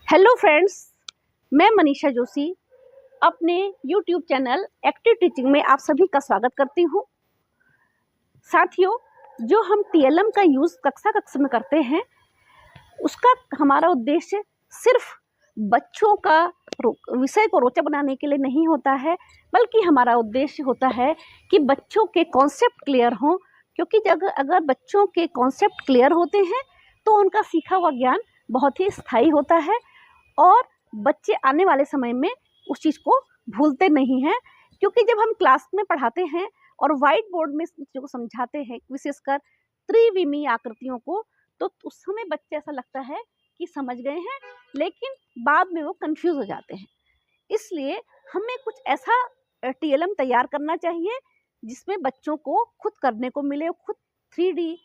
Hello friends, मैं मनीषा जोशी अपने YouTube channel active teaching में आप सभी का स्वागत करती हूँ। साथियों, जो हम टीएलएम का यूज़ कक्षा में करते हैं, उसका हमारा उद्देश्य सिर्फ बच्चों का विषय को रोचक बनाने के लिए नहीं होता है, बल्कि हमारा उद्देश्य होता है कि बच्चों के कॉन्सेप्ट क्लियर हों। क्योंकि अगर बच्चों के कॉन्सेप्ट क्लियर होते हैं तो उनका सीखा हुआ ज्ञान बहुत ही स्थायी होता है और बच्चे आने वाले समय में उस चीज़ को भूलते नहीं हैं। क्योंकि जब हम क्लास में पढ़ाते हैं और वाइट बोर्ड में जो समझाते हैं, विशेषकर त्रिविमीय आकृतियों को, तो उस समय बच्चे ऐसा लगता है कि समझ गए हैं, लेकिन बाद में वो कंफ्यूज हो जाते हैं। इसलिए हमें कुछ ऐसा टीएलएम तैयार करना चाहिए जिसमें बच्चों को खुद करने को मिले, खुद 3D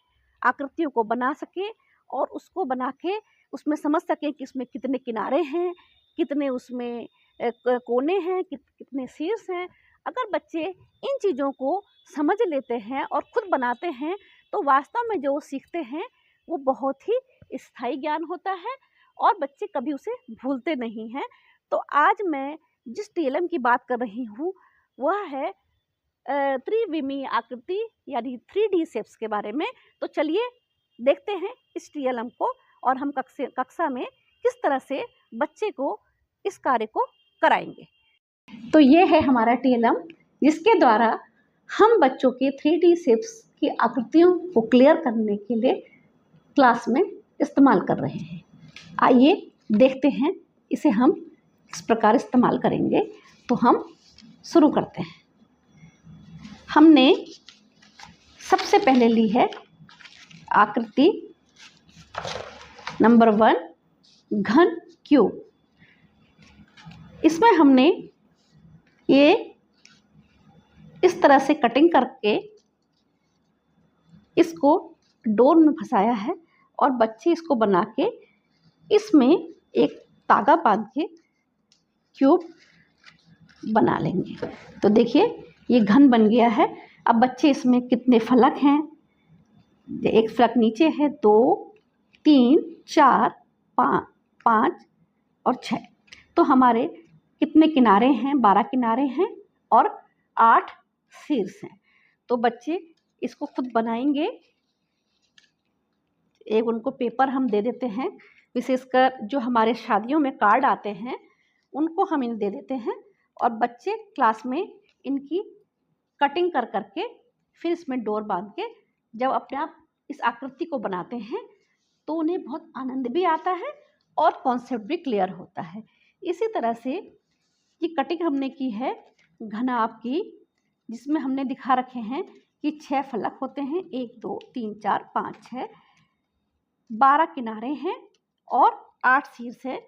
आकृतियों को बना सके और उसको बना के उसमें समझ सकें कि इसमें कितने किनारे हैं, कितने उसमें कोने हैं, कितने शीर्ष हैं। अगर बच्चे इन चीज़ों को समझ लेते हैं और खुद बनाते हैं तो वास्तव में जो वो सीखते हैं वो बहुत ही स्थायी ज्ञान होता है और बच्चे कभी उसे भूलते नहीं हैं। तो आज मैं जिस टीएलएम की बात कर रही हूँ वह है त्रिविमीय आकृति यानी 3D शेप्स के बारे में। तो चलिए देखते हैं इस टीएलएम को और हम कक्षा में किस तरह से बच्चे को इस कार्य को कराएंगे। तो ये है हमारा टीएलएम जिसके द्वारा हम बच्चों के 3D शेप्स की आकृतियों को क्लियर करने के लिए क्लास में इस्तेमाल कर रहे हैं। आइए देखते हैं इसे हम किस प्रकार इस्तेमाल करेंगे। तो हम शुरू करते हैं। हमने सबसे पहले ली है आकृति नंबर 1, घन क्यूब। इसमें हमने ये इस तरह से कटिंग करके इसको डोर में फंसाया है और बच्चे इसको बना के इसमें एक धागा बांध के क्यूब बना लेंगे। तो देखिए ये घन बन गया है। अब बच्चे इसमें कितने फलक हैं, एक फलक नीचे है, 2, 3, 4, 5 और 6। तो हमारे कितने किनारे हैं, 12 किनारे हैं और 8 शीर्ष हैं। तो बच्चे इसको खुद बनाएंगे। एक उनको पेपर हम दे देते हैं, विशेषकर जो हमारे शादियों में कार्ड आते हैं उनको हम इन्हें दे देते हैं और बच्चे क्लास में इनकी कटिंग कर करके फिर इसमें डोर बांध के जब अपने आप इस आकृति को बनाते हैं तो उन्हें बहुत आनंद भी आता है और कॉन्सेप्ट भी क्लियर होता है। इसी तरह से ये कटिंग हमने की है घनाभ की, जिसमें हमने दिखा रखे हैं कि 6 फलक होते हैं, 1, 2, 3, 4, 5, 6, 12 किनारे हैं और 8 शीर्ष है।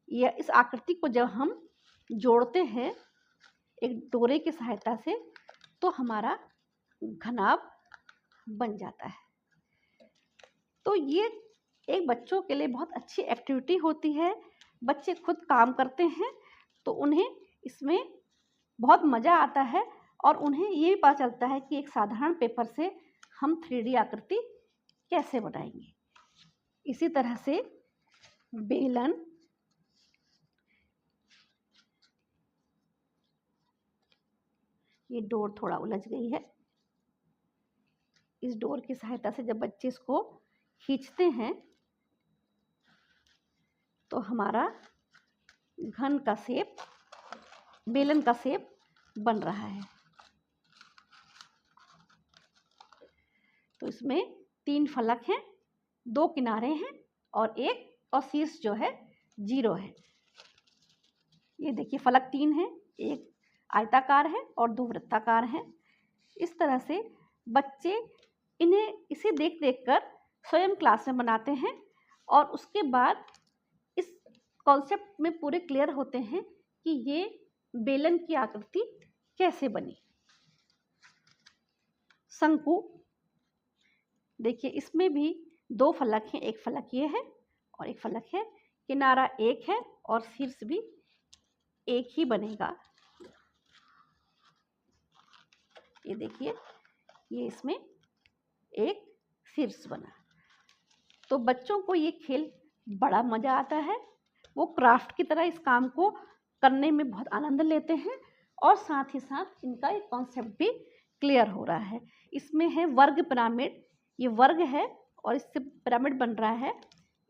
यह इस आकृति को जब हम जोड़ते हैं एक डोरे की सहायता से तो हमारा घनाभ बन जाता है। तो ये एक बच्चों के लिए बहुत अच्छी एक्टिविटी होती है। बच्चे खुद काम करते हैं तो उन्हें इसमें बहुत मज़ा आता है और उन्हें ये भी पता चलता है कि एक साधारण पेपर से हम 3D आकृति कैसे बनाएंगे। इसी तरह से बेलन, ये डोर थोड़ा उलझ गई है। इस डोर की सहायता से जब बच्चे इसको खींचते हैं तो हमारा घन का शेप, बेलन का शेप बन रहा है। तो इसमें 3 फलक हैं, 2 किनारे हैं और शीर्ष जो है 0 है। ये देखिए फलक 3 है, एक आयताकार है और 2 वृत्ताकार हैं। इस तरह से बच्चे इसे देख देख कर स्वयं क्लास में बनाते हैं और उसके बाद इस कॉन्सेप्ट में पूरे क्लियर होते हैं कि ये बेलन की आकृति कैसे बनी। शंकु, देखिए इसमें भी 2 फलक हैं, एक फलक ये है और एक फलक है, किनारा 1 है और शीर्ष भी 1 ही बनेगा। ये देखिए ये इसमें एक शीर्ष बना। तो बच्चों को ये खेल बड़ा मज़ा आता है वो क्राफ्ट की तरह इस काम को करने में बहुत आनंद लेते हैं और साथ ही साथ इनका एक कॉन्सेप्ट भी क्लियर हो रहा है। इसमें है वर्ग पिरामिड, ये वर्ग है और इससे पिरामिड बन रहा है।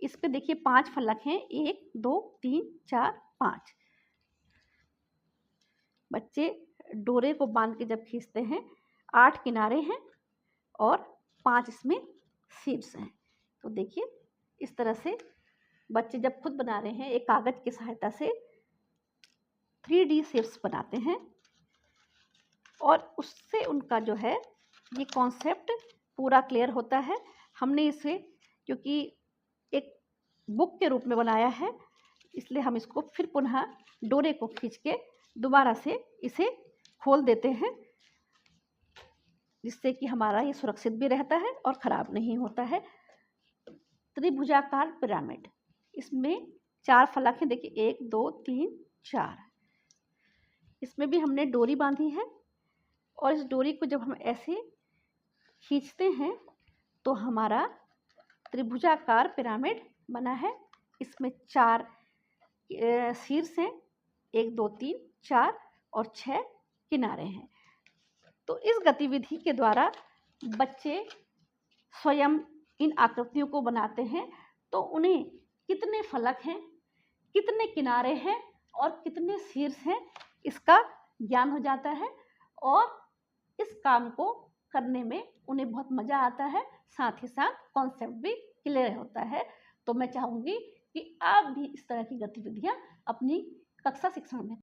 इस पे देखिए 5 फलक हैं, 1 2 3 4 5। बच्चे डोरे को बांध के जब खींचते हैं 8 किनारे हैं और 5 इसमें शीट्स हैं। तो देखिए इस तरह से बच्चे जब खुद बना रहे हैं एक कागज की सहायता से 3D शेप्स बनाते हैं और उससे उनका जो है ये कॉन्सेप्ट पूरा क्लियर होता है। हमने इसे क्योंकि एक बुक के रूप में बनाया है इसलिए हम इसको फिर पुनः डोरे को खींच के दोबारा से इसे खोल देते हैं, जिससे कि हमारा ये सुरक्षित भी रहता है और ख़राब नहीं होता है। त्रिभुजाकार पिरामिड, इसमें 4 फलक हैं, देखिए 1 2 3 4। इसमें भी हमने डोरी बांधी है और इस डोरी को जब हम ऐसे खींचते हैं तो हमारा त्रिभुजाकार पिरामिड बना है। इसमें 4 शीर्ष हैं, 1 2 3 4 और 6 किनारे हैं। तो इस गतिविधि के द्वारा बच्चे स्वयं इन आकृतियों को बनाते हैं तो उन्हें कितने फलक हैं, कितने किनारे हैं और कितने शीर्ष हैं इसका ज्ञान हो जाता है और इस काम को करने में उन्हें बहुत मज़ा आता है, साथ ही साथ कॉन्सेप्ट भी क्लियर होता है। तो मैं चाहूँगी कि आप भी इस तरह की गतिविधियाँ अपनी कक्षा शिक्षण में